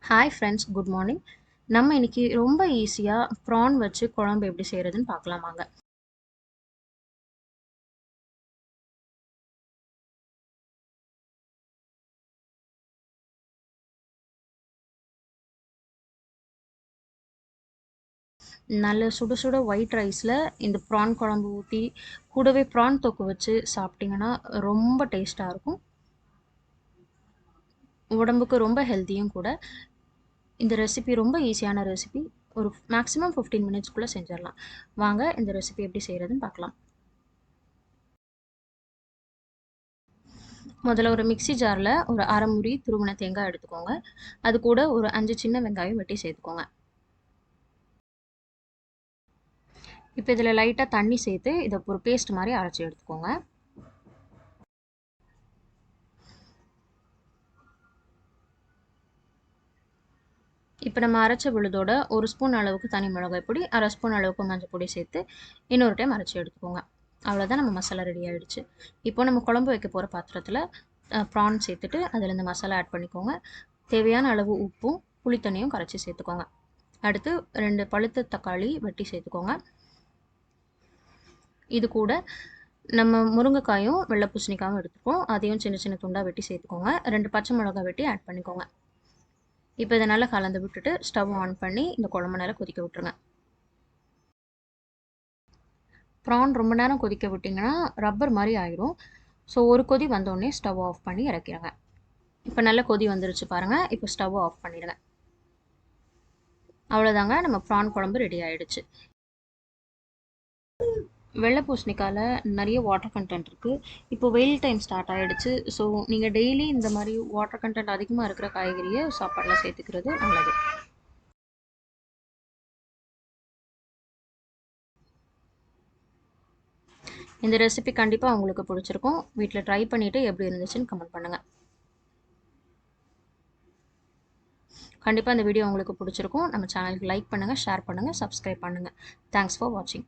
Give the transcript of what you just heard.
Hi friends, good morning. நம்ம இன்னைக்கு ரொம்ப ஈஸியாக ப்ரான் வச்சு குழம்பு எப்படி செய்கிறதுன்னு பார்க்கலாமாங்க. நல்ல சுட சுட ஒயிட் ரைஸில் இந்த ப்ரான் குழம்பு ஊற்றி கூடவே ப்ரான் தொக்கு வச்சு சாப்பிட்டிங்கன்னா ரொம்ப டேஸ்ட்டாக இருக்கும். உடம்புக்கு ரொம்ப ஹெல்த்தியும் கூட. இந்த ரெசிபி ரொம்ப ஈஸியான ரெசிபி. ஒரு மேக்ஸிமம் 15 மினிட்ஸ்க்குள்ளே செஞ்சிடலாம். வாங்க இந்த ரெசிபி எப்படி செய்கிறதுன்னு பார்க்கலாம். முதல்ல ஒரு மிக்ஸி ஜாரில் ஒரு அரை முறி துருவின தேங்காய் எடுத்துக்கோங்க. அது கூட ஒரு 5 சின்ன வெங்காயம் வெட்டி சேர்த்துக்கோங்க. இப்போ இதில் லைட்டாக தண்ணி சேர்த்து இதை ஒரு பேஸ்ட் மாதிரி அரைச்சி எடுத்துக்கோங்க. இப்போ நம்ம அரைச்ச விழுதோட ஒரு ஸ்பூன் அளவுக்கு தனி மிளகாய் பொடி, அரை ஸ்பூன் அளவுக்கு மஞ்சள் பொடி சேர்த்து இன்னொரு டைம் அரைச்சி எடுத்துக்கோங்க. அவ்வளோதான், நம்ம மசாலா ரெடி ஆகிடுச்சு. இப்போ நம்ம குழம்பு வைக்க போகிற பாத்திரத்தில் ப்ரான் சேர்த்துட்டு அதில் இந்த மசாலா ஆட் பண்ணிக்கோங்க. தேவையான அளவு உப்பும் புளித்தண்ணியும் கரைச்சி சேர்த்துக்கோங்க. அடுத்து 2 பழுத்த தக்காளி வெட்டி சேர்த்துக்கோங்க. இது கூட நம்ம முருங்கைக்காயும் வெள்ளை பூசணிக்காயும் எடுத்துப்போம், அதையும் சின்ன சின்ன துண்டாக வெட்டி சேர்த்துக்கோங்க. 2 பச்சை மிளகாய் வெட்டி ஆட் பண்ணிக்கோங்க. இப்போ இதை நல்லா கலந்து விட்டுட்டு ஸ்டவ் ஆன் பண்ணி இந்த குழம்பு நேரம் கொதிக்க விட்டுருங்க. ப்ரான் ரொம்ப நேரம் கொதிக்க விட்டிங்கன்னா ரப்பர் மாதிரி ஆயிரும். ஸோ ஒரு கொதி வந்தோடனே ஸ்டவ் ஆஃப் பண்ணி இறக்கிடுங்க. இப்போ நல்ல கொதி வந்துருச்சு பாருங்கள். இப்போ ஸ்டவ் ஆஃப் பண்ணிடுங்க. அவ்வளோதாங்க, நம்ம ப்ரான் குழம்பு ரெடி ஆகிடுச்சு. வெள்ளை பூசணிக்காயில் நிறைய வாட்டர் கண்டென்ட் இருக்குது. இப்போ வெயில் டைம் ஸ்டார்ட் ஆகிடுச்சு. ஸோ நீங்கள் டெய்லி இந்த மாதிரி வாட்டர் கண்டென்ட் அதிகமாக இருக்கிற காய்கறியை சாப்பாடில் சேர்த்துக்கிறது நல்லது. இந்த ரெசிபி கண்டிப்பாக உங்களுக்கு பிடிச்சிருக்கும். வீட்டில் ட்ரை பண்ணிவிட்டு எப்படி இருந்துச்சுன்னு கமெண்ட் பண்ணுங்கள். கண்டிப்பாக இந்த வீடியோ உங்களுக்கு பிடிச்சிருக்கும். நம்ம சேனலுக்கு லைக் பண்ணுங்கள், ஷேர் பண்ணுங்கள், சப்ஸ்கிரைப் பண்ணுங்கள். தேங்க்ஸ் ஃபார் வாட்சிங்.